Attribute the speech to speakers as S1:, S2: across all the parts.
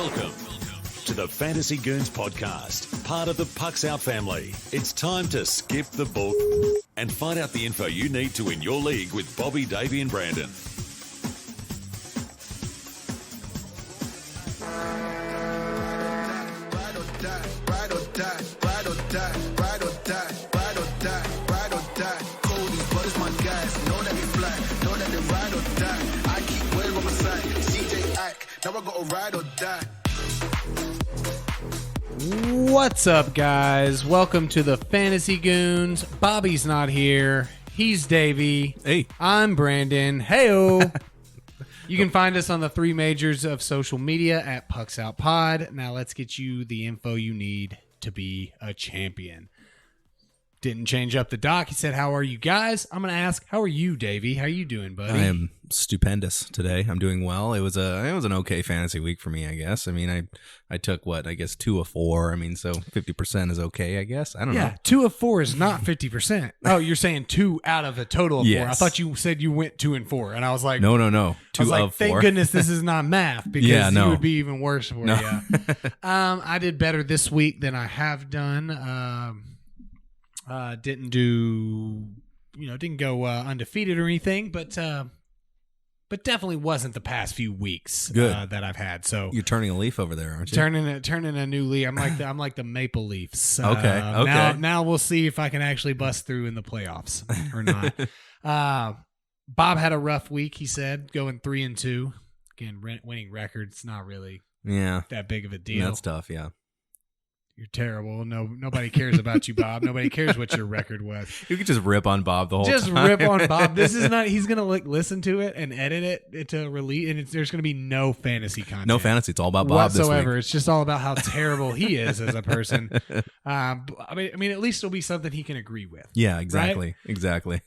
S1: Welcome to the Fantasy Goons podcast, part of the Pucks Out family. It's time to skip the book and find out the info you need to win your league with Bobby, Davey, and Brandon.
S2: What's up, guys? Welcome to the Fantasy Goons. Bobby's not here. He's Davey.
S3: Hey.
S2: I'm Brandon. Heyo. You can find us on the three majors of social media at Pucks Out Pod. Now let's get you the info you need to be a champion. Didn't change up the doc. He said, "How are you guys?" I'm going to ask, "How are you, Davey? How you doing, buddy?"
S3: I am stupendous today. I'm doing well. It was an okay fantasy week for me, I guess. I mean, I took 2 of 4. I mean, so 50% is okay, I guess. I don't know.
S2: Yeah, 2 of 4 is not 50%. Oh, you're saying 2 out of a total of 4. I thought you said you went 2 and 4, and I was like,
S3: no. 2 of 4.
S2: Thank goodness this is not math, because it would be even worse for you. I did better this week than I have done. Didn't go undefeated or anything, but definitely wasn't the past few weeks that I've had. So
S3: you're turning a leaf over there, aren't you?
S2: Turning a new leaf. I'm like the Maple Leafs.
S3: Okay.
S2: Now we'll see if I can actually bust through in the playoffs or not. Bob had a rough week. He said, going 3-2. Again, winning records not really that big of a deal.
S3: That's tough. Yeah.
S2: You're terrible. Nobody cares about you, Bob. Nobody cares what your record was.
S3: You could just rip on Bob the whole time.
S2: Just rip on Bob. This is not. He's gonna listen to it and edit it to release, and there's gonna be no fantasy content.
S3: No fantasy. It's all about Bob
S2: whatsoever.
S3: This week.
S2: It's just all about how terrible he is as a person. I mean, at least it'll be something he can agree with.
S3: Yeah, exactly.
S2: Right?
S3: Exactly.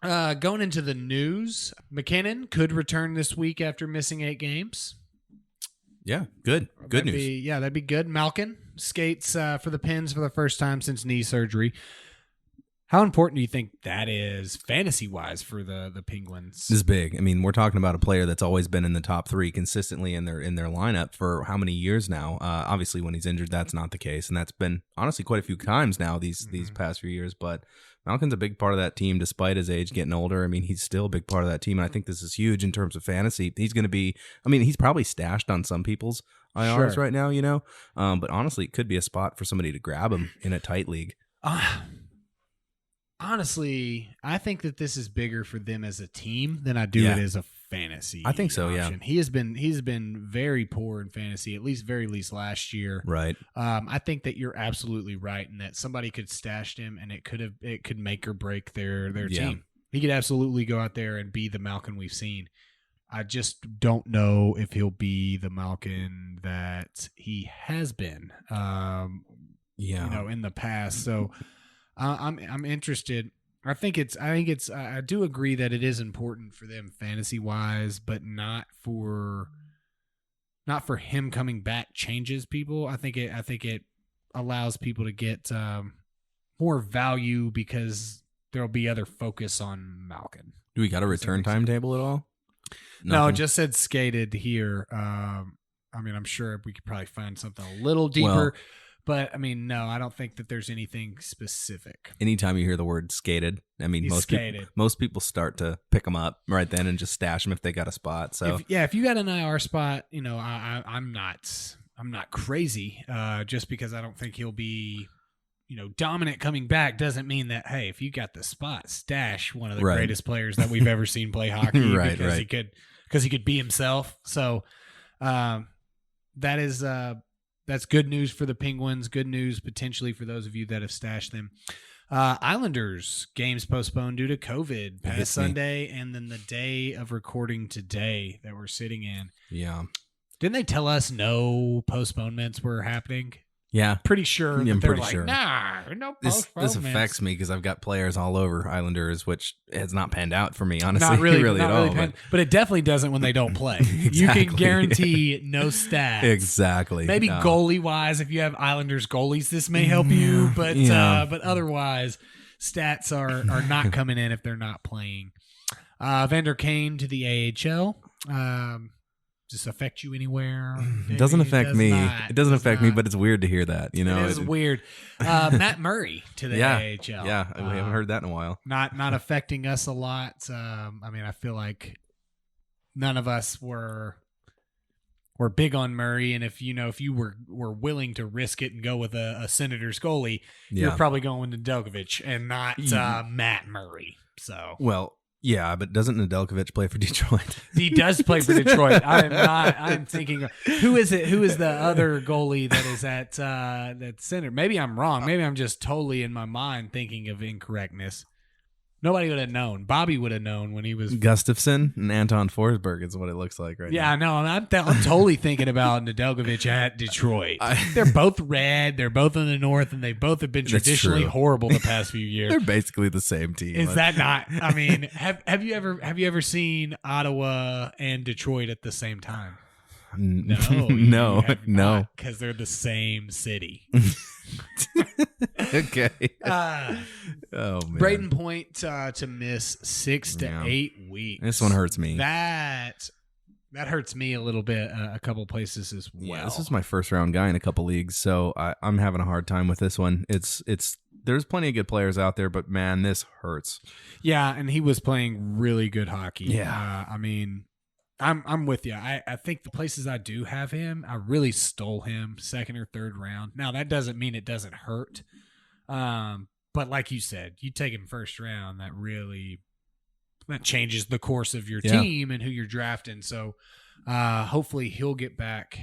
S2: Going into the news, McKinnon could return this week after missing 8 games.
S3: Yeah, good news.
S2: That'd be good. Malkin skates for the Pens for the first time since knee surgery. How important do you think that is fantasy-wise for the Penguins?
S3: This is big. I mean, we're talking about a player that's always been in the top 3 consistently in their lineup for how many years now? Obviously, when he's injured, that's not the case, and that's been honestly quite a few times now these past few years. But Malkin's a big part of that team, despite his age getting older. I mean, he's still a big part of that team, and I think this is huge in terms of fantasy. He's going to be. I mean, he's probably stashed on some people's IRs right now, but honestly, it could be a spot for somebody to grab him in a tight league.
S2: Honestly, I think that this is bigger for them as a team than I do it as a fantasy.
S3: I think so,
S2: option. He's been very poor in fantasy, at least last year.
S3: Right.
S2: I think that you're absolutely right in that somebody could stash him and it could make or break their team. He could absolutely go out there and be the Malkin we've seen. I just don't know if he'll be the Malkin that he has been. In the past. So I'm interested. I do agree that it is important for them fantasy wise, but not for him coming back changes people. I think it allows people to get more value because there'll be other focus on Malkin.
S3: Do we got a return timetable at all?
S2: Nothing? No, it just said skated here. I mean, I'm sure we could probably find something a little deeper. But, I mean, no, I don't think that there's anything specific.
S3: Anytime you hear the word skated, I mean, most people start to pick them up right then and just stash them if they got a spot. So
S2: if you got an IR spot, I'm not crazy. Just because I don't think he'll be, dominant coming back doesn't mean that, hey, if you got the spot, stash one of the greatest players that we've ever seen play hockey because he could be himself. So that is that's good news for the Penguins. Good news potentially for those of you that have stashed them. Islanders games postponed due to COVID past Sunday, and then the day of recording today that we're sitting in.
S3: Yeah.
S2: Didn't they tell us no postponements were happening?
S3: Yeah.
S2: Pretty sure that they're like, nah, no postponements.
S3: This affects me because I've got players all over Islanders, which has not panned out for me, honestly.
S2: Not really
S3: at all.
S2: But it definitely doesn't when they don't play.
S3: Exactly.
S2: You can guarantee no stats.
S3: Exactly.
S2: Maybe goalie-wise, if you have Islanders goalies, this may help you. But otherwise, stats are not coming in if they're not playing. Vander Kane to the AHL. Does this affect you anywhere?
S3: It doesn't affect me.
S2: Not.
S3: It doesn't affect me, but it's weird to hear that. You know,
S2: it is weird. Matt Murray to the AHL.
S3: Yeah, we haven't heard that in a while.
S2: Not affecting us a lot. I mean, I feel like none of us were big on Murray, and if you were willing to risk it and go with a Senators goalie, you're probably going to Nedeljkovic and not Matt Murray. So
S3: yeah, but doesn't Nedeljkovic play for Detroit?
S2: He does play for Detroit. I'm thinking, who is it? Who is the other goalie that is at that center? Maybe I'm wrong. Maybe I'm just totally in my mind thinking of incorrectness. Nobody would have known. Bobby would have known when he was
S3: Gustafsson and Anton Forsberg is what it looks like right now.
S2: Yeah, no, I'm totally thinking about Nedeljkovic at Detroit. They're both red. They're both in the North, and they both have been traditionally horrible the past few years.
S3: They're basically the same team.
S2: Is that not? I mean, have you ever seen Ottawa and Detroit at the same time?
S3: No,
S2: because they're the same city.
S3: Okay. Oh man.
S2: Braden Point to miss 6 to 8 weeks.
S3: This one hurts me.
S2: That hurts me a little bit. A couple places as well.
S3: Yeah, this is my first round guy in a couple leagues, so I'm having a hard time with this one. It's there's plenty of good players out there, but man, this hurts.
S2: Yeah, and he was playing really good hockey.
S3: Yeah,
S2: I mean. I'm with you. I think the places I do have him, I really stole him second or third round. Now, that doesn't mean it doesn't hurt. But like you said, you take him first round, that changes the course of your team and who you're drafting. So hopefully he'll get back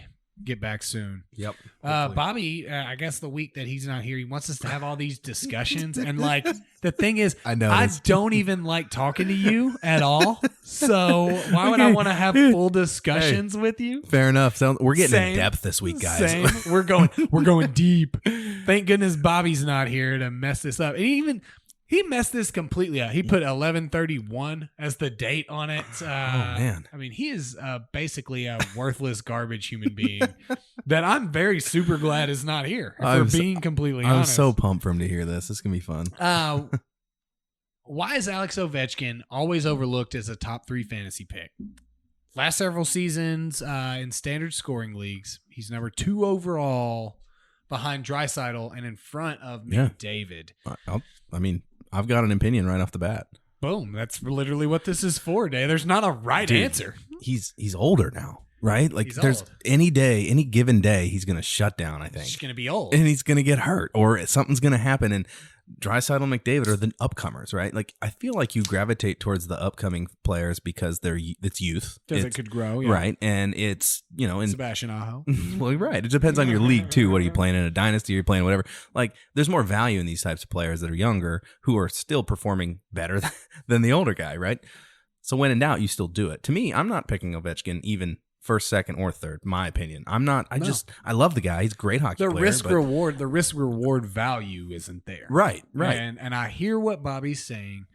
S2: soon.
S3: Yep.
S2: Bobby, I guess the week that he's not here, he wants us to have all these discussions. And like the thing is, I don't even like talking to you at all. So why would I want to have full discussions with you?
S3: Fair enough. So we're getting in depth this week, guys.
S2: We're going deep. Thank goodness Bobby's not here to mess this up. And he messed this completely up. He put 11/31 as the date on it.
S3: Oh, man.
S2: I mean, he is basically a worthless garbage human being that I'm very super glad is not here, being completely honest.
S3: I'm so pumped for him to hear this. This is going to be fun.
S2: Why is Alex Ovechkin always overlooked as a top 3 fantasy pick? Last several seasons in standard scoring leagues, he's number 2 overall behind Draisaitl and in front of McDavid.
S3: I mean, I've got an opinion right off the bat.
S2: Boom. That's literally what this is for, Day. There's not a right answer.
S3: He's older now, right? Like
S2: he's
S3: there's
S2: old.
S3: any given day, he's going to shut down, I think.
S2: He's going to be old.
S3: And he's going to get hurt or something's going to happen. And Draisaitl and McDavid are the upcomers, right? Like I feel like you gravitate towards the upcoming players because it's youth.
S2: Because it could grow, yeah.
S3: Right. And it's, in
S2: Sebastian Aho.
S3: Well, right. It depends on your league too. What are you playing in a dynasty? You're playing whatever. Like there's more value in these types of players that are younger who are still performing better than the older guy, right? So when in doubt, you still do it. To me, I'm not picking Ovechkin even first, second, or third. My opinion. I'm not. I love the guy. He's a great hockey player.
S2: The risk reward value isn't there.
S3: Right.
S2: And I hear what Bobby's saying,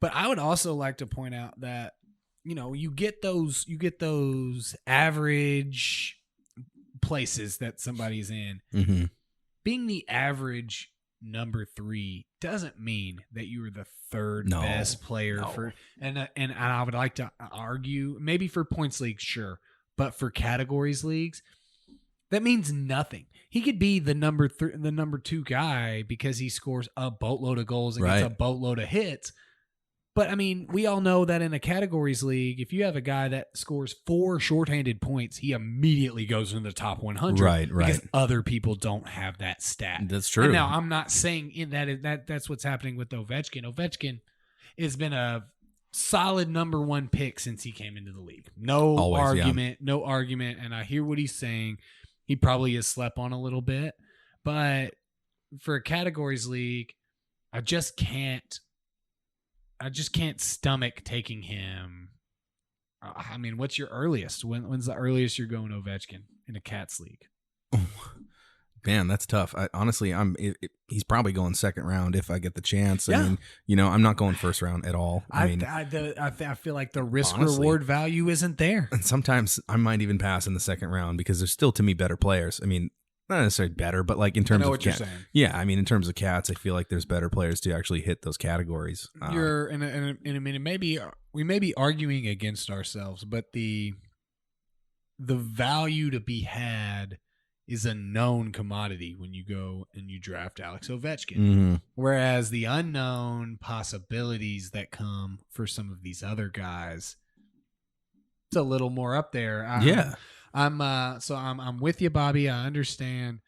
S2: but I would also like to point out that you get those average places that somebody's in.
S3: Mm-hmm.
S2: Being the average number 3 doesn't mean that you are the third best player for and I would like to argue maybe for points leagues, sure, but for categories leagues that means nothing. He could be the number 2 guy because he scores a boatload of goals and gets a boatload of hits. But I mean, we all know that in a categories league, if you have a guy that scores 4 shorthanded points, he immediately goes in the top 100.
S3: Right.
S2: Because other people don't have that stat.
S3: That's true.
S2: And now, I'm not saying that's what's happening with Ovechkin. Ovechkin has been a solid number 1 pick since he came into the league. No argument. And I hear what he's saying. He probably is slept on a little bit, but for a categories league, I just can't stomach taking him. I mean, what's your earliest? When's the earliest you're going Ovechkin in a Cats league?
S3: Man, that's tough. Honestly, he's probably going second round if I get the chance. I mean, I'm not going first round at all. I
S2: feel like the risk reward value isn't there.
S3: And sometimes I might even pass in the second round because there's still to me better players. I mean, not necessarily better, but like in terms of
S2: you're saying.
S3: Yeah, I mean, in terms of Cats, I feel like there's better players to actually hit those categories.
S2: We may be arguing against ourselves, but the the value to be had is a known commodity when you go and you draft Alex Ovechkin.
S3: Mm-hmm.
S2: Whereas the unknown possibilities that come for some of these other guys, it's a little more up there. I'm with you, Bobby. I understand.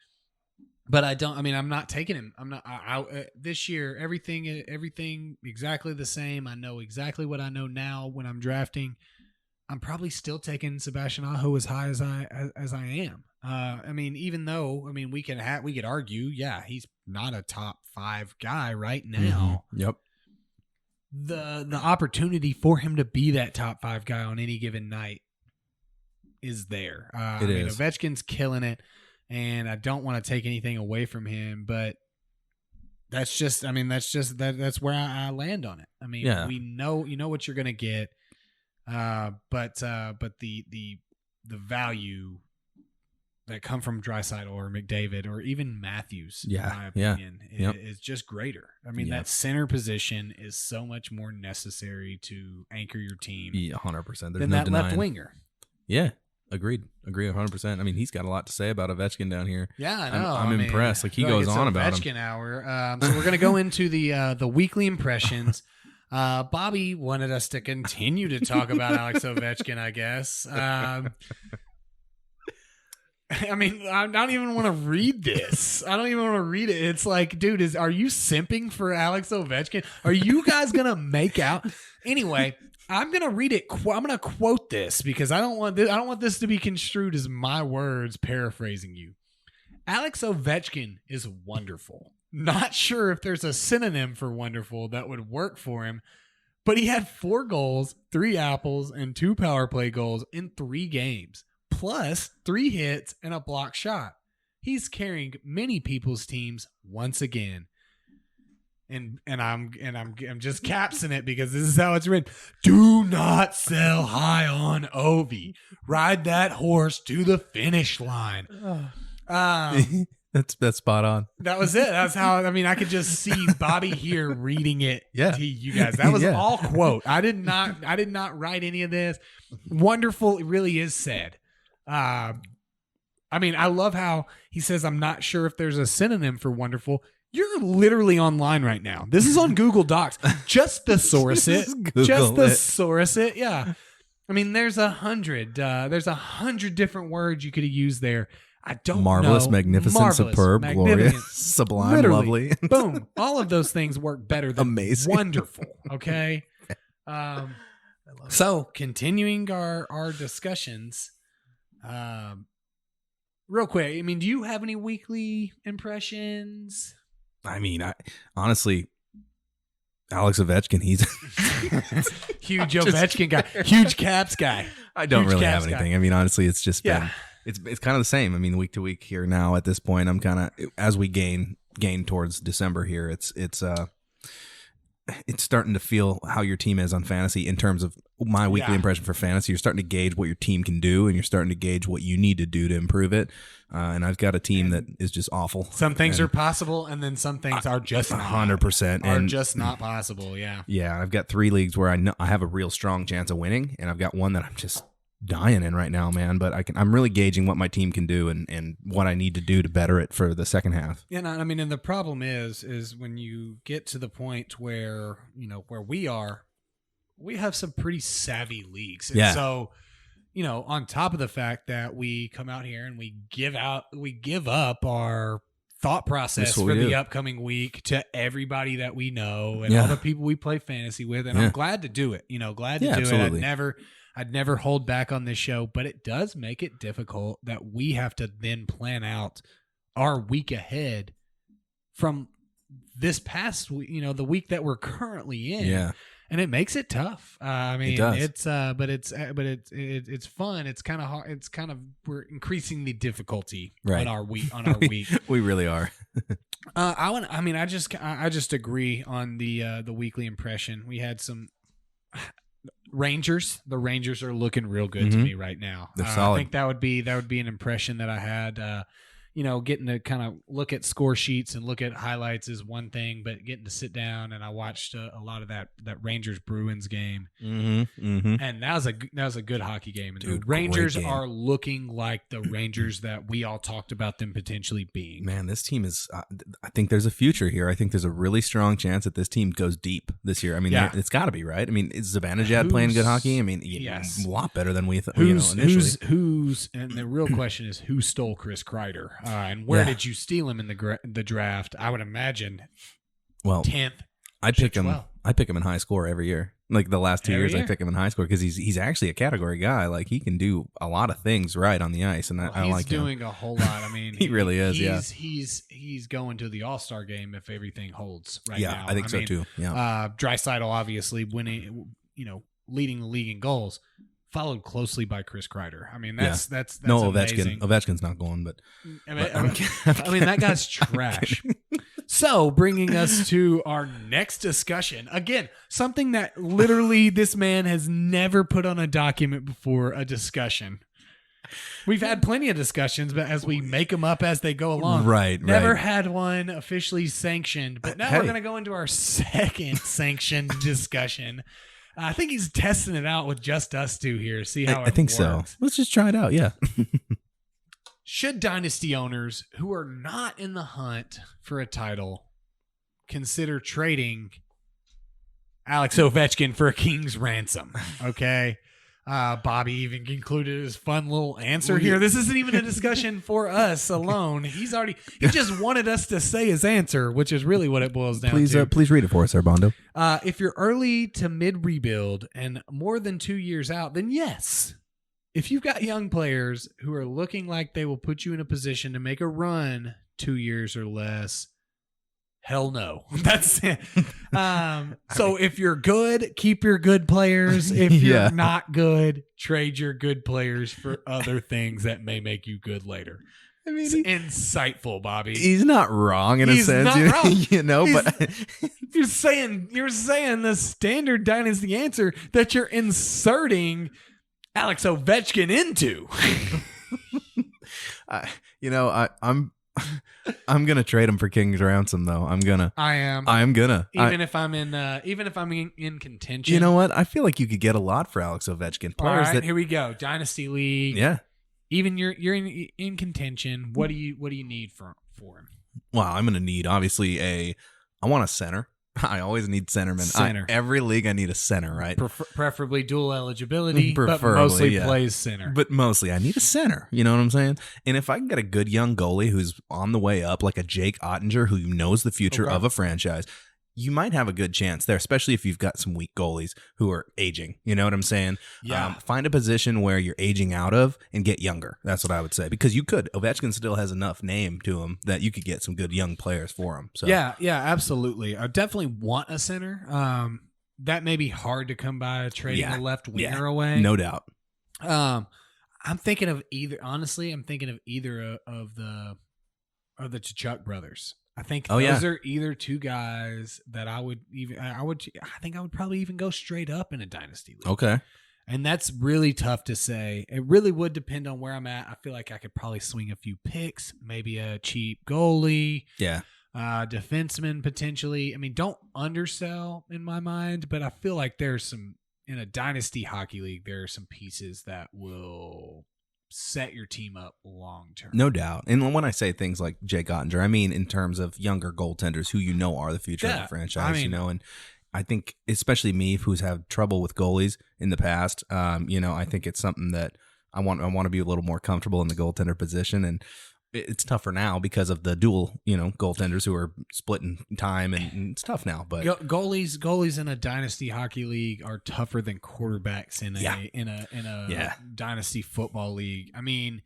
S2: But I'm not taking him. I'm not this year. Everything exactly the same. I know exactly what I know now when I'm drafting. I'm probably still taking Sebastian Aho as high as I am. Even though we could argue, yeah, he's not a top 5 guy right now.
S3: Mm-hmm. Yep.
S2: The opportunity for him to be that top 5 guy on any given night is there.
S3: It is.
S2: Ovechkin's killing it. And I don't want to take anything away from him, but that's where I land on it. We know, what you're going to get. But the value that come from Draisaitl or McDavid or even Matthews, in my opinion, is just greater. That center position is so much more necessary to anchor your team.
S3: 100%.
S2: Than that left winger.
S3: Yeah. Agreed 100%. He's got a lot to say about Ovechkin down here.
S2: Yeah, I know.
S3: I'm impressed. Like, he goes on about him.
S2: Ovechkin hour. So we're going to go into the weekly impressions. Bobby wanted us to continue to talk about Alex Ovechkin, I guess. I don't even want to read this. I don't even want to read it. It's like, dude, are you simping for Alex Ovechkin? Are you guys going to make out? Anyway, I'm going to read it. I'm going to quote this because I don't want this to be construed as my words paraphrasing you. Alex Ovechkin is wonderful. Not sure if there's a synonym for wonderful that would work for him, but he had 4 goals, 3 apples, and 2 power play goals in 3 games, plus 3 hits and a block shot. He's carrying many people's teams once again. And I'm just capsing it because this is how it's written. Do not sell high on Ovi. Ride that horse to the finish line.
S3: That's spot on.
S2: That was it. That's how. I could just see Bobby here reading it to you guys. That was all quote. I did not write any of this. Wonderful. It really is said. I love how he says, "I'm not sure if there's a synonym for wonderful." You're literally online right now. This is on Google Docs. Just thesaurus it. Just thesaurus it. Yeah. There's 100. There's 100 different words you could have used there. I don't
S3: Marvelous,
S2: know.
S3: Magnificent,
S2: Marvelous,
S3: superb,
S2: magnificent,
S3: glorious, sublime,
S2: literally,
S3: lovely.
S2: Boom. All of those things work better than
S3: amazing.
S2: Wonderful. Okay. So continuing our discussions, real quick. Do you have any weekly impressions?
S3: I honestly, Alex Ovechkin, he's
S2: huge Ovechkin guy, huge Caps guy.
S3: I don't really have anything. Honestly, it's just been it's kind of the same. Week to week here now. At this point, I'm kind of, as we gain towards December here, it's starting to feel how your team is on fantasy in terms of my weekly impression for fantasy. You're starting to gauge what your team can do, and you're starting to gauge what you need to do to improve it. And I've got a team that is just awful.
S2: Some things are possible, and then some things are just
S3: 100%.
S2: Are just not possible. Yeah.
S3: Yeah. I've got 3 leagues where I know I have a real strong chance of winning, and I've got one that I'm just dying in right now, man. But I'm really gauging what my team can do and what I need to do to better it for the second half.
S2: Yeah. And the problem is when you get to the point where, where we are, we have some pretty savvy leagues. And so, on top of the fact that we come out here and we give up our thought process for the upcoming week to everybody that we know and all the people we play fantasy with. And I'm glad to do it, glad to do
S3: absolutely.
S2: it. I'd never hold back on this show, but it does make it difficult that we have to then plan out our week ahead from this past week, the week that we're currently in.
S3: Yeah.
S2: And it makes it tough.
S3: It does.
S2: It's fun. It's kind of hard. We're increasing the difficulty
S3: right.
S2: on our week.
S3: We really are.
S2: I just agree on the weekly impression. We had some Rangers. The Rangers are looking real good to me right now.
S3: They're solid.
S2: I think that would be an impression that I had. getting to kind of look at score sheets and look at highlights is one thing, but getting to sit down and I watched a lot of that Rangers Bruins game, and that was a good hockey game. And
S3: Dude,
S2: the Rangers
S3: great game.
S2: are looking like the Rangers that we all talked about them potentially being.
S3: Man, this team is. I think there's a future here. I think there's a really strong chance that this team goes deep this year. I mean, it's got to be, right. I mean, is Zibanejad playing good hockey? I mean,
S2: yes.
S3: a lot better than we thought.
S2: Who's and the real question is who stole Chris Kreider, and where did you steal him in the draft? I would imagine 10th.
S3: I pick him in high score every year. Like the last 2 years, I pick him in high score because he's actually a category guy. Like he can do a lot of things right on the ice, and I like him.
S2: He's doing a whole lot. I mean,
S3: he really is.
S2: He's going to the All-Star game if everything holds right now.
S3: Yeah, I think so too. Yeah,
S2: Draisaitl obviously winning, leading the league in goals, followed closely by Chris Kreider. I mean, that's
S3: no
S2: amazing.
S3: Ovechkin's not going, but
S2: I mean that guy's trash. So, bringing us to our next discussion. Again, something that literally this man has never put on a document before, a discussion. We've had plenty of discussions, but as we make them up as they go along. Never had one officially sanctioned, but now we're going to go into our second sanctioned discussion. I think he's testing it out with just us two here. See how
S3: I think
S2: works.
S3: so. Let's just try it out. Yeah.
S2: Should dynasty owners who are not in the hunt for a title consider trading Alex Ovechkin for a king's ransom? Okay. Bobby even concluded his fun little answer here. This isn't even a discussion for us alone. He just wanted us to say his answer, which is really what it boils down to.
S3: Please read it for us, Armando.
S2: If you're early to mid rebuild and more than 2 years out, then yes. If you've got young players who are looking like they will put you in a position to make a run 2 years or less, hell no. That's it. So if you're good, keep your good players. If you're not good, trade your good players for other things that may make you good later. I mean, it's insightful, Bobby.
S3: He's not wrong in a sense, but
S2: you're saying the standard dynasty answer that you're inserting Alex Ovechkin into.
S3: I'm gonna trade him for King's ransom, though. I am gonna. Even if I'm
S2: in contention.
S3: You know what? I feel like you could get a lot for Alex Ovechkin.
S2: All right, here we go. Dynasty league.
S3: Yeah.
S2: Even you're in contention. What do you need for him?
S3: Well, I'm gonna need obviously I want a center. I always need centermen. Every league, I need a center, right?
S2: Preferably dual eligibility, but mostly plays center.
S3: But mostly, I need a center. You know what I'm saying? And if I can get a good young goalie who's on the way up, like a Jake Ottinger, who knows the future of a franchise, you might have a good chance there, especially if you've got some weak goalies who are aging. You know what I'm saying?
S2: Yeah.
S3: Find a position where you're aging out of and get younger. That's what I would say. Because you could. Ovechkin still has enough name to him that you could get some good young players for him. So
S2: Yeah, absolutely. I definitely want a center. That may be hard to come by trading a left winger away.
S3: No doubt.
S2: I'm thinking of either of the Tkachuk brothers. I think those are either two guys that I think I would probably even go straight up in a dynasty league.
S3: Okay.
S2: And that's really tough to say. It really would depend on where I'm at. I feel like I could probably swing a few picks, maybe a cheap goalie.
S3: Yeah.
S2: Defenseman potentially. I mean, don't undersell in my mind, but I feel like there's some in a dynasty hockey league, there are some pieces that will set your team up long term.
S3: No doubt. And when I say things like Jake Ottinger, I mean in terms of younger goaltenders who are the future of the franchise, and I think especially me who's had trouble with goalies in the past, I think it's something that I want to be a little more comfortable in the goaltender position, and it's tougher now because of the dual, goaltenders who are splitting time, and it's tough now. But
S2: goalies in a dynasty hockey league are tougher than quarterbacks in a dynasty football league. I mean,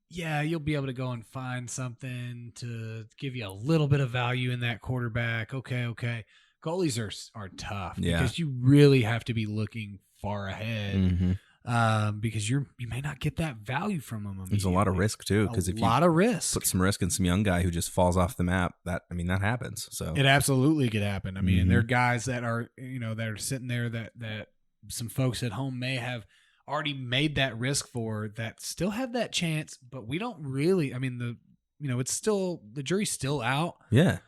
S2: you'll be able to go and find something to give you a little bit of value in that quarterback. Okay. Goalies are tough because you really have to be looking far ahead. Mm-hmm. Because you may not get that value from them.
S3: There's a lot of risk too, because if you put some risk in some young guy who just falls off the map, that happens. So
S2: it absolutely could happen. I mean, there are guys that are that are sitting there that some folks at home may have already made that risk for, that still have that chance, but we don't really. I mean, it's still the jury's still out.
S3: Yeah.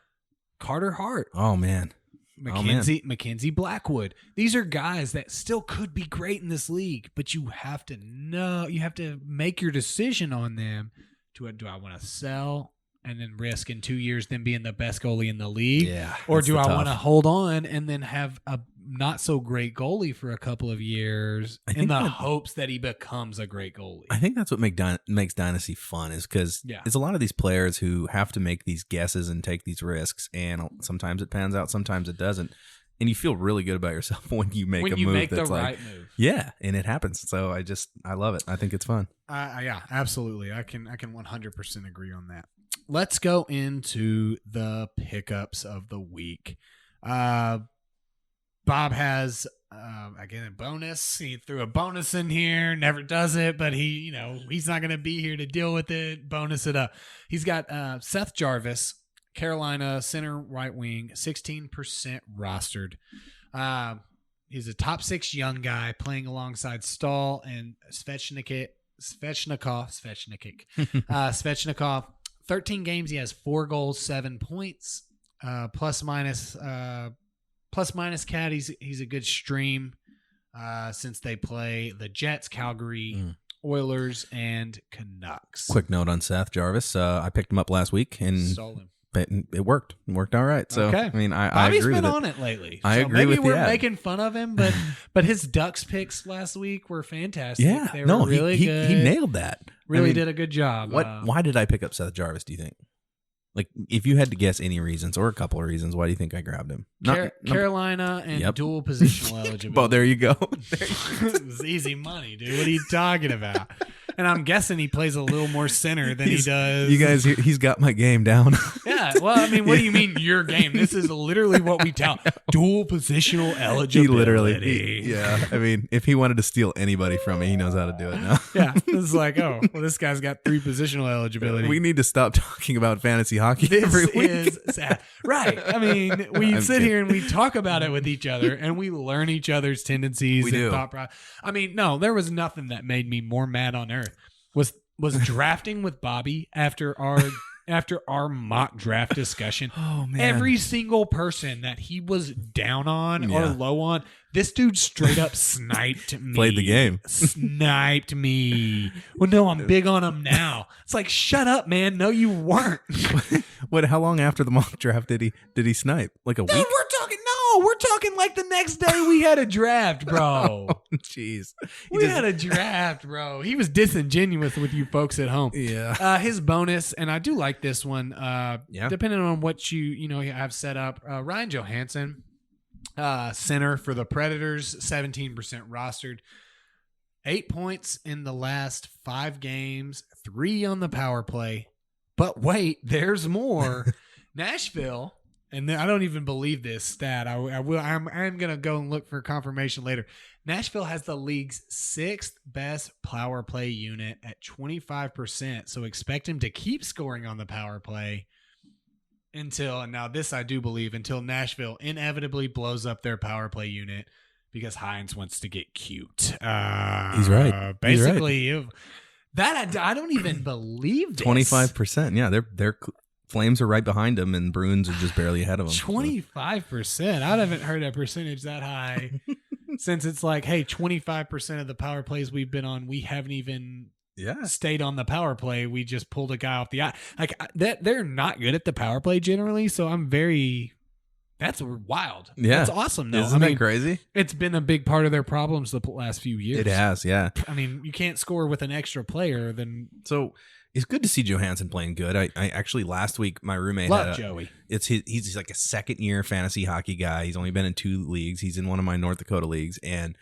S2: Carter Hart.
S3: Oh man.
S2: Mackenzie Blackwood. These are guys that still could be great in this league, but you have to make your decision on them. Do I want to sell and then risk in 2 years them being the best goalie in the league?
S3: Yeah.
S2: Or do I want to hold on and then have a not so great goalie for a couple of years in the hopes that he becomes a great goalie?
S3: I think that's what makes Dynasty fun, is because it's a lot of these players who have to make these guesses and take these risks, and sometimes it pans out, sometimes it doesn't. And you feel really good about yourself when you make a move that's
S2: the
S3: like,
S2: right move.
S3: Yeah, and it happens. So I love it. I think it's fun.
S2: Yeah, absolutely. I can 100% agree on that. Let's go into the pickups of the week. Bob has again a bonus. He threw a bonus in here. Never does it, but he's not going to be here to deal with it. Bonus it up. He's got Seth Jarvis, Carolina center, right wing, 16% rostered. He's a top 6 young guy playing alongside Stahl and Svechnikov. 13 games, he has 4 goals, 7 points. Plus minus cat. He's a good stream since they play the Jets, Calgary, Oilers, and Canucks.
S3: Quick note on Seth Jarvis. I picked him up last week and
S2: stole him.
S3: But it worked. It worked all right. So
S2: okay.
S3: I mean,
S2: Bobby's
S3: agree
S2: been
S3: with
S2: on it lately.
S3: I agree
S2: maybe
S3: with
S2: we're
S3: the ad.
S2: making fun of him, but his Ducks picks last week were fantastic.
S3: Yeah,
S2: they were really good.
S3: He nailed that.
S2: Really did a good job.
S3: Why did I pick up Seth Jarvis? Do you think? Like, if you had to guess any reasons or a couple of reasons, why do you think I grabbed him?
S2: Carolina and dual positional eligibility.
S3: Well, there you go.
S2: It was easy money, dude. What are you talking about? And I'm guessing he plays a little more center than he does.
S3: You guys, he's got my game down.
S2: Yeah. Well, I mean, what do you mean your game? This is literally what we tell. Dual positional eligibility.
S3: He literally, yeah. I mean, if he wanted to steal anybody from me, he knows how to do it now.
S2: Yeah. It's like, oh, well, this guy's got 3 positional eligibility.
S3: We need to stop talking about fantasy hockey every week.
S2: This is sad. Right. I mean, we sit here and we talk about it with each other and we learn each other's tendencies and thought process. I mean, no, there was nothing that made me more mad on earth. Was drafting with Bobby after our mock draft discussion.
S3: Oh man.
S2: Every single person that he was down on or low on, this dude straight up sniped me.
S3: Played the game.
S2: Sniped me. Well, no, I'm big on him now. It's like, shut up, man. No, you weren't.
S3: How long after the mock draft did he snipe? Like a week?
S2: We're talking like the next day we had a draft, bro.
S3: Oh, jeez.
S2: We had a draft, bro. He was disingenuous with you folks at home.
S3: Yeah.
S2: His bonus, and I do like this one, depending on what you have set up, Ryan Johansson, center for the Predators, 17% rostered. 8 points in the last 5 games, 3 on the power play. But wait, there's more. Nashville, and I don't even believe this stat. I'm going to go and look for confirmation later. Nashville has the league's 6th best power play unit at 25%. So expect him to keep scoring on the power play until Nashville inevitably blows up their power play unit because Hines wants to get cute.
S3: He's right.
S2: Basically, that I don't even believe this.
S3: 25%. Yeah, they're Flames are right behind them, and Bruins are just barely ahead of them.
S2: 25%. I haven't heard a percentage that high since it's like, hey, 25% of the power plays we've been on, we haven't even stayed on the power play. We just pulled a guy off the eye. Like that, they're not good at the power play generally. So that's wild.
S3: Yeah,
S2: that's awesome though.
S3: Isn't that crazy?
S2: It's been a big part of their problems the last few years.
S3: It has, yeah.
S2: I mean, you can't score with an extra player.
S3: So it's good to see Johansson playing good. I actually last week my roommate
S2: Joey.
S3: He's like a second year fantasy hockey guy. He's only been in 2 leagues. He's in one of my North Dakota leagues, and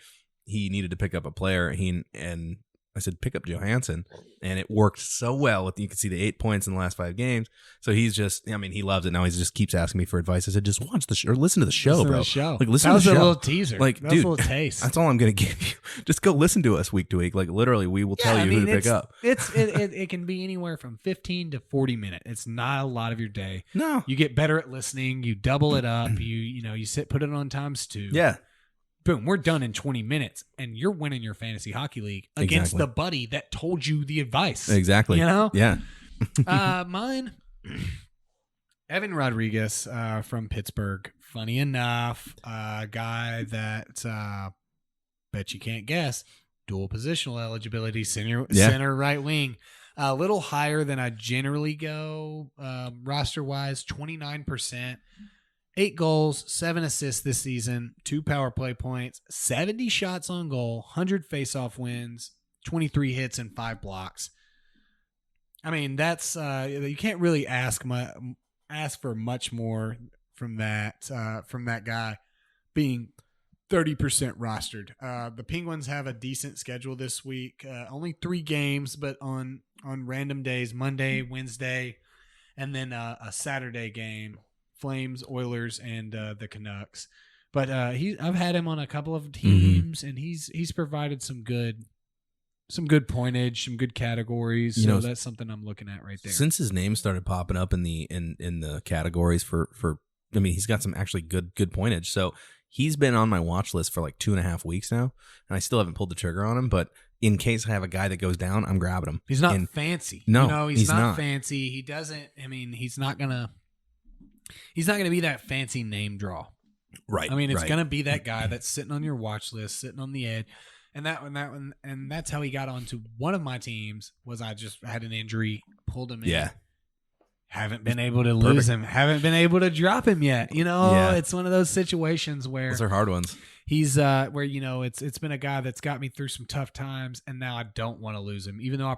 S3: he needed to pick up a player. And I said, pick up Johansson, and it worked so well. You can see the 8 points in the last 5 games. So he's just, I mean, he loves it now. He just keeps asking me for advice. I said, just watch the show or listen to the show, bro. Like, listen to the show.
S2: That was a little teaser.
S3: Like,
S2: that
S3: dude,
S2: was a little taste.
S3: That's all I'm going to give you. Just go listen to us week to week. Like, literally, we will tell you who to pick up.
S2: It can be anywhere from 15 to 40 minutes. It's not a lot of your day.
S3: No.
S2: You get better at listening. You double it up. You put it on times 2.
S3: Yeah.
S2: Boom, we're done in 20 minutes, and you're winning your fantasy hockey league against the buddy that told you the advice.
S3: Exactly.
S2: You know?
S3: Yeah.
S2: Mine, Evan Rodriguez from Pittsburgh. Funny enough, a guy that bet you can't guess. Dual positional eligibility, center, right wing. A little higher than I generally go roster-wise, 29%. 8 goals, 7 assists this season, 2 power play points, 70 shots on goal, 100 face-off wins, 23 hits, and 5 blocks. I mean, that's you can't really ask for much more from that guy being 30% rostered. The Penguins have a decent schedule this week. Only 3 games, but on random days, Monday, Wednesday, and then a Saturday game. Flames, Oilers, and the Canucks. But I've had him on a couple of teams, and he's provided some good pointage, some good categories. So that's something I'm looking at right there.
S3: Since his name started popping up in the categories for I mean, he's got some actually good pointage. So he's been on my watch list for like 2.5 weeks now, and I still haven't pulled the trigger on him. But in case I have a guy that goes down, I'm grabbing him.
S2: He's not fancy.
S3: No,
S2: he's not fancy. He doesn't. I mean, he's not gonna be that fancy name draw.
S3: Right.
S2: I mean, it's gonna be that guy that's sitting on your watch list, sitting on the edge. And that's how he got onto one of my teams. Was I just had an injury, pulled him in.
S3: Yeah.
S2: Haven't been able to lose him. Haven't been able to drop him yet. It's one of those situations where
S3: those are hard ones.
S2: He's where it's been a guy that's got me through some tough times, and now I don't want to lose him. Even though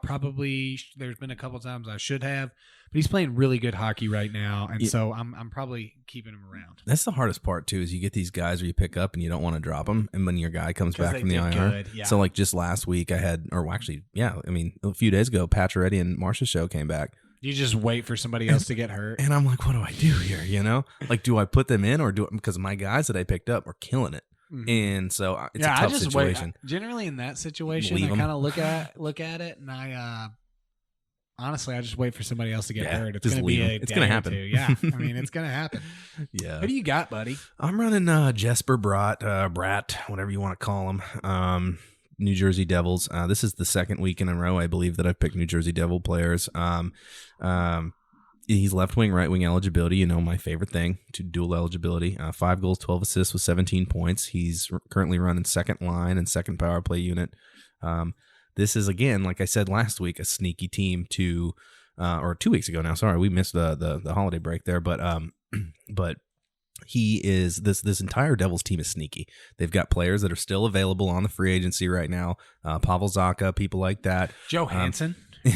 S2: there's been a couple times I should have, but he's playing really good hockey right now, and so I'm probably keeping him around.
S3: That's the hardest part too, is you get these guys where you pick up and you don't want to drop them, and when your guy comes back from the IR.
S2: Yeah.
S3: So like just last week I had, a few days ago, Pacioretty and Marcia Show came back.
S2: You just wait for somebody else to get hurt.
S3: And I'm like, what do I do here? Like, do I put them in or do it? Because my guys that I picked up are killing it. Mm-hmm. And so it's a tough situation.
S2: Generally in that situation, I kind of look at it, and I honestly, I just wait for somebody else to get hurt. It's going to be
S3: it's going to happen.
S2: Yeah. I mean, it's going to happen.
S3: Yeah.
S2: Who do you got, buddy?
S3: I'm running Jesper Bratt, whatever you want to call him. New Jersey Devils. This is the second week in a row, I believe, that I've picked New Jersey Devil players. He's left wing, right wing eligibility. My favorite thing, to dual eligibility. 5 goals, 12 assists with 17 points. He's currently running second line and second power play unit. This is, again, like I said last week, a sneaky team or 2 weeks ago now. Sorry, we missed the holiday break there, but he is this entire Devils team is sneaky. They've got players that are still available on the free agency right now. Pavel Zacha, people like that.
S2: Johansson.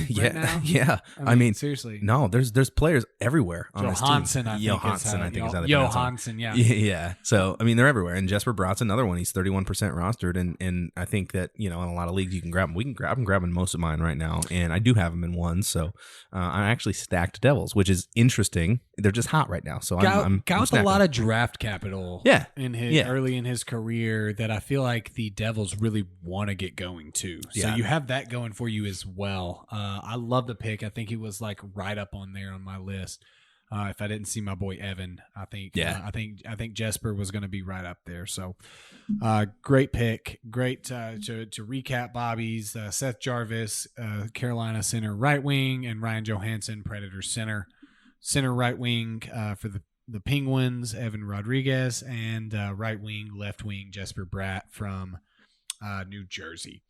S3: Yeah.
S2: I mean, seriously.
S3: No, there's players everywhere on
S2: Johansson,
S3: this team.
S2: Johansson,
S3: I think is how they
S2: Johansson, yeah.
S3: Yeah. So, I mean, they're everywhere. And Jesper Bratt's another one. He's 31% rostered. And I think that, in a lot of leagues, you can grab him. We can grab him. Grabbing most of mine right now. And I do have him in one. So, I actually stacked Devils, which is interesting. They're just hot right now. So, I'm
S2: with a lot of draft capital early in his career that I feel like the Devils really want to get going too. So, you have that going for you as well. I love the pick. I think he was like right up on there on my list. If I didn't see my boy Evan, I think Jesper was going to be right up there. So, great pick. Great to recap Bobby's Seth Jarvis, Carolina center right wing, and Ryan Johansson, Predator center right wing for the Penguins, Evan Rodriguez, and right wing, left wing, Jesper Bratt from New Jersey.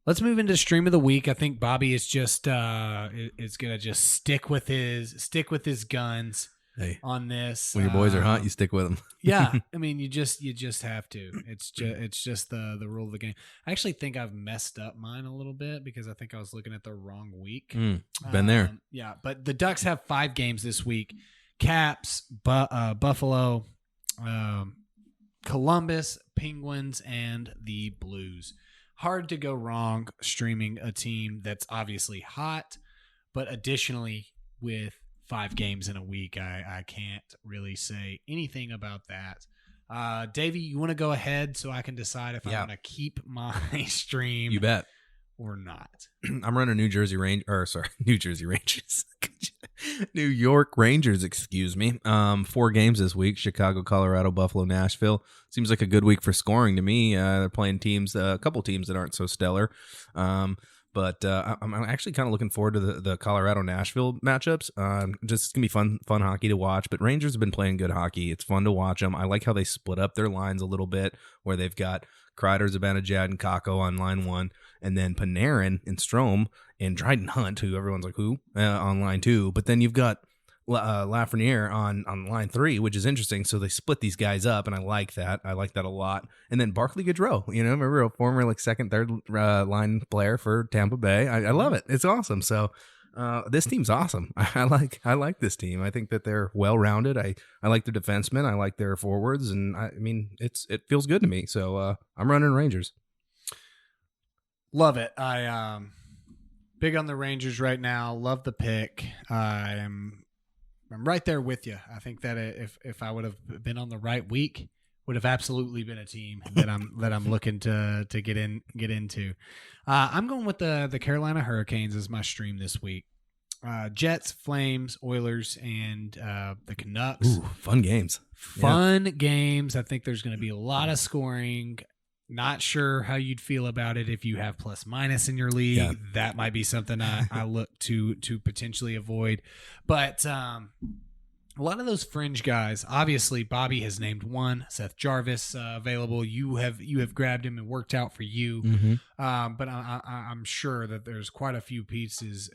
S2: Let's move into stream of the week. I think Bobby is just is gonna just stick with his guns on this.
S3: When your boys are hot, you stick with them.
S2: Yeah, I mean, you just have to. It's just the rule of the game. I actually think I've messed up mine a little bit because I think I was looking at the wrong week.
S3: Been there.
S2: Yeah, but the Ducks have 5 games this week: Caps, Buffalo, Columbus, Penguins, and the Blues. Hard to go wrong streaming a team that's obviously hot, but additionally with 5 games in a week, I can't really say anything about that. Davey, you want to go ahead so I can decide if I want to keep my stream?
S3: You bet.
S2: Or not.
S3: I'm running New York Rangers, excuse me. 4 games this week: Chicago, Colorado, Buffalo, Nashville. Seems like a good week for scoring to me. They're playing teams, a couple teams that aren't so stellar. But I'm actually kind of looking forward to the Colorado-Nashville matchups. Just going to be fun hockey to watch. But Rangers have been playing good hockey. It's fun to watch them. I like how they split up their lines a little bit, where they've got Kreider, Zibanejad, and Kakko on line 1, and then Panarin and Strome and Dryden Hunt, who everyone's like, who? On line 2. But then you've got Lafreniere on line 3, which is interesting. So they split these guys up, and I like that. I like that a lot. And then Barclay Goodrow, remember, a former like second, third line player for Tampa Bay. I love it. It's awesome. So this team's awesome. I like this team. I think that they're well rounded. I like their defensemen. I like their forwards, and I mean it feels good to me. So I'm running Rangers.
S2: Love it. I big on the Rangers right now. Love the pick. I'm right there with you. I think that if I would have been on the right week, would have absolutely been a team that I'm looking to get into. I'm going with the Carolina Hurricanes as my stream this week. Jets, Flames, Oilers, and the Canucks.
S3: Ooh, fun games.
S2: Games. I think there's going to be a lot of scoring. Not sure how you'd feel about it if you have plus minus in your league. Yeah. That might be something I look to potentially avoid. But a lot of those fringe guys, obviously Bobby has named one, Seth Jarvis available. You have grabbed him and worked out for you. Mm-hmm. But I'm sure that there's quite a few pieces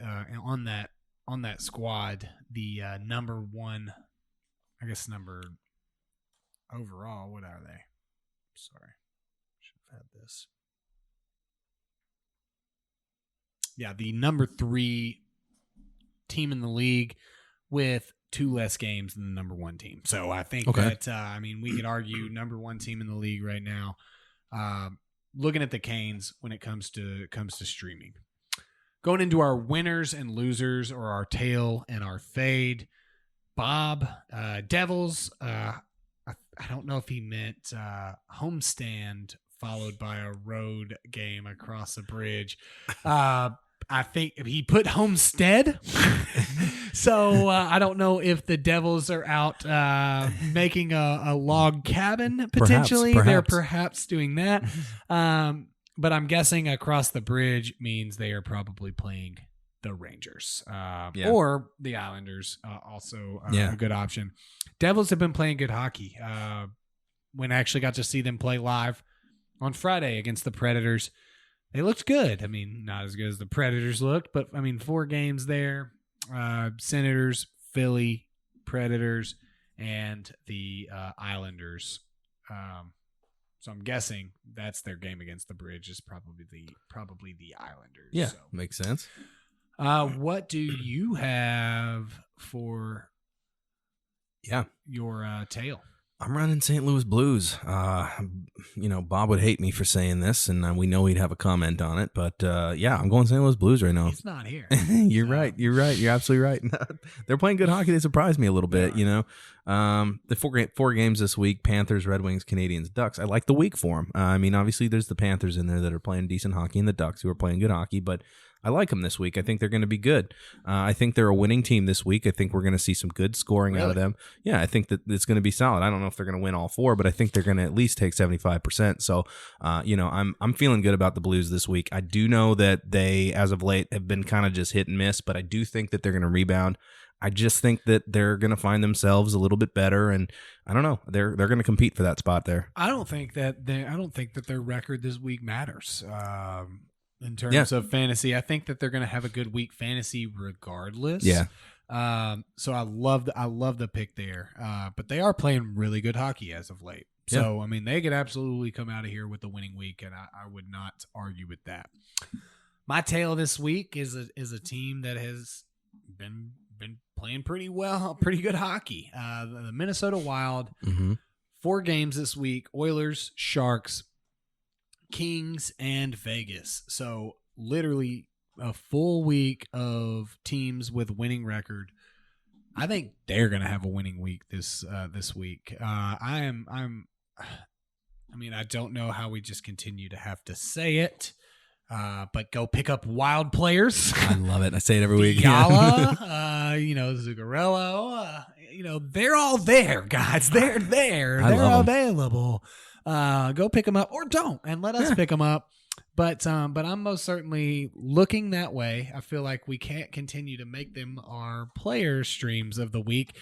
S2: on that squad. The number one, I guess number overall, what are they? Sorry. Had this. Yeah, the number 3 team in the league with 2 less games than the number 1 team. So I think that we could argue number 1 team in the league right now. Looking at the Canes when it comes to streaming. Going into our winners and losers, or our tail and our fade. Bob, Devils. I don't know if he meant homestand followed by a road game across a bridge. I think he put Homestead. So I don't know if the Devils are out making a log cabin potentially.
S3: Perhaps.
S2: They're perhaps doing that. But I'm guessing across the bridge means they are probably playing the Rangers or the Islanders. Also a good option. Devils have been playing good hockey. When I actually got to see them play live on Friday against the Predators, they looked good. I mean, not as good as the Predators looked, but 4 games there. Senators, Philly, Predators, and the Islanders. So I'm guessing that's their game against the bridge is probably the Islanders.
S3: Yeah,
S2: so.
S3: Makes sense.
S2: What do you have for your tail?
S3: I'm running St. Louis Blues. Bob would hate me for saying this, and we know he'd have a comment on it. But I'm going St. Louis Blues right now.
S2: He's not here.
S3: You're right. You're absolutely right. They're playing good hockey. They surprised me a little bit. The four games this week: Panthers, Red Wings, Canadians, Ducks. I like the week for them. Obviously, there's the Panthers in there that are playing decent hockey, and the Ducks who are playing good hockey, but I like them this week. I think they're going to be good. I think they're a winning team this week. I think we're going to see some good scoring out of them. Yeah, I think that it's going to be solid. I don't know if they're going to win all 4, but I think they're going to at least take 75%. So, I'm feeling good about the Blues this week. I do know that they, as of late, have been kind of just hit and miss, but I do think that they're going to rebound. I just think that they're going to find themselves a little bit better, and I don't know. They're going to compete for that spot there.
S2: I don't think that their record this week matters. In terms of fantasy, I think that they're going to have a good week fantasy regardless.
S3: Yeah.
S2: So I love the pick there. But they are playing really good hockey as of late. So they could absolutely come out of here with a winning week, and I would not argue with that. My tail this week is a team that has been playing pretty good hockey. The Minnesota Wild. Mm-hmm. 4 games this week: Oilers, Sharks, Kings, and Vegas. So literally a full week of teams with winning record. I think they're going to have a winning week this week. I don't know how we just continue to have to say it. But go pick up Wild players.
S3: I love it. I say it every week.
S2: Yala, Zuccarello, they're all there, guys. They're there. They're available. Go pick them up or don't, and let us pick them up. But I'm most certainly looking that way. I feel like we can't continue to make them our player streams of the week,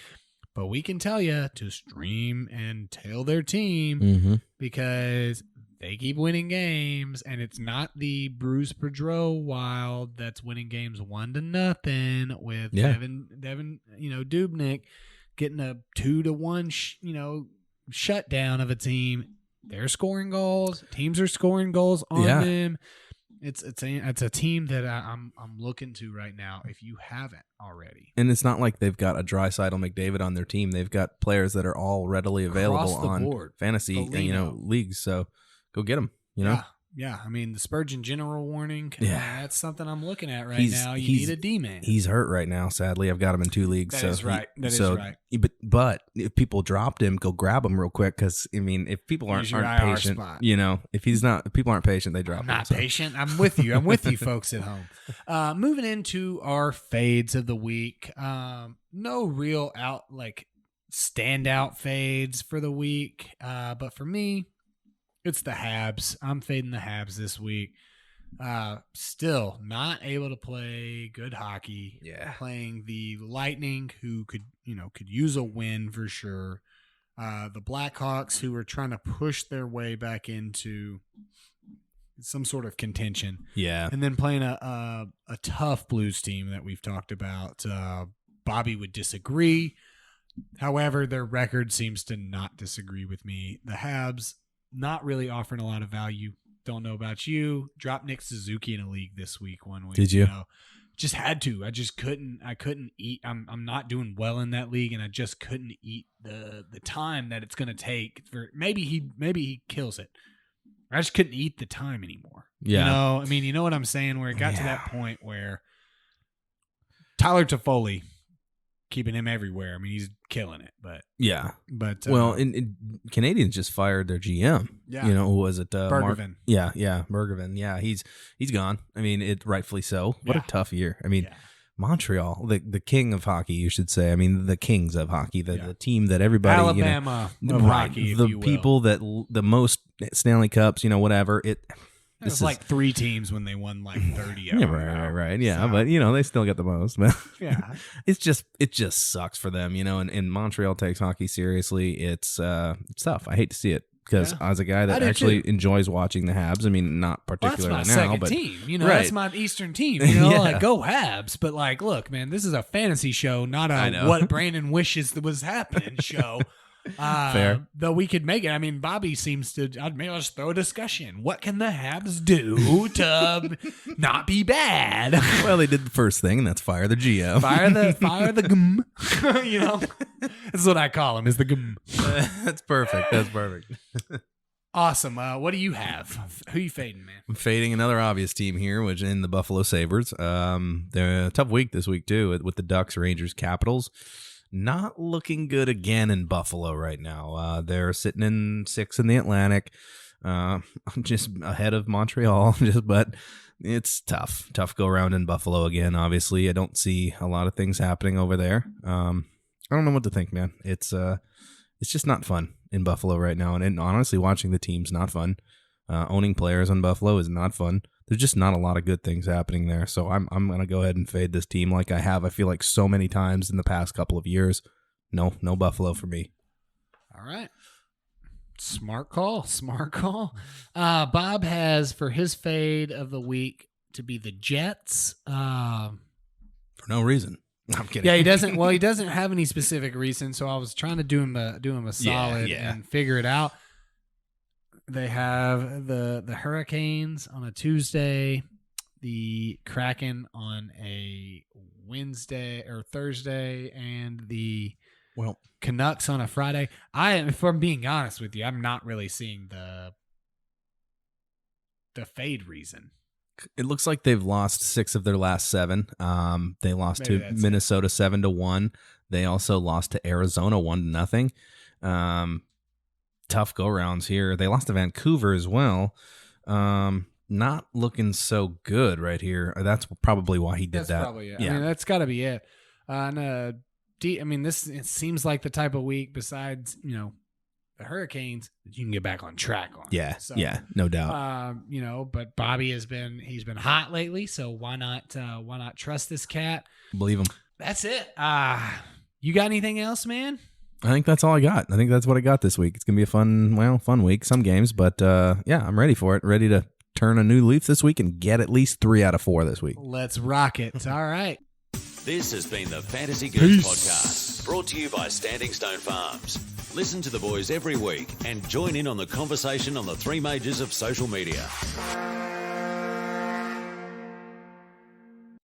S2: but we can tell you to stream and tail their team because they keep winning games, and it's not the Bruce Boudreau Wild that's winning games 1-0 with Devin, Dubnyk getting a 2-1, shutdown of a team. They're scoring goals. Teams are scoring goals on them. It's a team that I'm looking to right now. If you haven't already,
S3: and it's not like they've got a Draisaitl McDavid on their team. They've got players that are all readily available on
S2: board.
S3: fantasy, leagues. So go get them.
S2: Yeah. I mean, the Spurgeon general warning. That's something I'm looking at right now. You need a D-man.
S3: He's hurt right now. Sadly, I've got him in 2 leagues.
S2: That is right.
S3: But if people dropped him, go grab him real quick. Because if people aren't patient, if people aren't patient, they drop him.
S2: Not patient. I'm with you. Folks at home. Moving into our fades of the week. No real standout fades for the week. But for me, it's the Habs. I'm fading the Habs this week. Still not able to play good hockey.
S3: Yeah.
S2: Playing the Lightning, who could use a win for sure. The Blackhawks, who are trying to push their way back into some sort of contention.
S3: Yeah.
S2: And then playing a tough Blues team that we've talked about. Bobby would disagree. However, their record seems to not disagree with me. The Habs, not really offering a lot of value. Don't know about you. Dropped Nick Suzuki in a league this week. 1 week.
S3: Did you?
S2: Just had to. I just couldn't. I couldn't eat. I'm not doing well in that league, and I just couldn't eat the time that it's going to take. For maybe he kills it. I just couldn't eat the time anymore.
S3: Yeah.
S2: You know what I'm saying? Where it got to that point where Tyler Toffoli, keeping him everywhere. He's killing it, but
S3: and Canadians just fired their GM.
S2: Yeah,
S3: who was it?
S2: Bergevin.
S3: Bergevin. Yeah, he's gone. It rightfully so. What a tough year. Montreal, the king of hockey, you should say. The kings of hockey, the team that everybody,
S2: Alabama of hockey,
S3: the people that the most Stanley Cups, whatever it.
S2: It was like 3 teams when they won 30.
S3: Right. Yeah, so. But they still get the most. But it just sucks for them, and Montreal takes hockey seriously. It's tough. I hate to see it because as a guy that actually enjoys watching the Habs, not particularly
S2: that's my
S3: now,
S2: second
S3: but
S2: team. That's my Eastern team. Go Habs. But look, man, this is a fantasy show, not a what Brandon wishes that was happening show.
S3: Fair.
S2: Though we could make it. Bobby seems to. Maybe I'll just throw a discussion. What can the Habs do to not be bad?
S3: Well, they did the first thing, and that's fire the GM.
S2: Fire the gum. That's what I call him. Is the gum.
S3: That's perfect.
S2: Awesome. What do you have? Who you fading, man?
S3: I'm fading another obvious team here, which in the Buffalo Sabres. They're a tough week this week too, with the Ducks, Rangers, Capitals. Not looking good again in Buffalo right now. They're sitting in 6th in the Atlantic, just ahead of Montreal. But it's tough go around in Buffalo again. Obviously, I don't see a lot of things happening over there. I don't know what to think, man. It's just not fun in Buffalo right now, and honestly, watching the team's not fun. Owning players on Buffalo is not fun. There's just not a lot of good things happening there. So I'm going to go ahead and fade this team like I have, I feel like, so many times in the past couple of years. No Buffalo for me.
S2: All right. Smart call. Bob has for his fade of the week to be the Jets.
S3: For no reason. I'm kidding.
S2: Yeah, he doesn't. Well, he doesn't have any specific reason. So I was trying to do him a solid and figure it out. They have the Hurricanes on a Tuesday, the Kraken on a Wednesday or Thursday, and the Canucks on a Friday. If I'm being honest with you, I'm not really seeing the fade reason.
S3: It looks like they've lost 6 of their last 7. They lost to Minnesota 7-1. They also lost to Arizona 1-0. Tough go-rounds here. They lost to Vancouver as well. Not looking so good right here. That's probably why he did that.
S2: Probably it. Yeah. That's got to be it. It seems like the type of week, besides, the Hurricanes that you can get back on track on.
S3: Yeah,
S2: So,
S3: no doubt.
S2: But Bobby he's been hot lately, so why not trust this cat?
S3: Believe him.
S2: That's it. You got anything else, man?
S3: I think that's all I got. I think that's what I got this week. It's gonna be a fun week. Some games, but I'm ready for it. Ready to turn a new leaf this week and get at least 3 out of 4 this week.
S2: Let's rock it. All right.
S1: This has been the Fantasy Goons podcast, brought to you by Standing Stone Farms. Listen to the boys every week and join in on the conversation on the 3 majors of social media.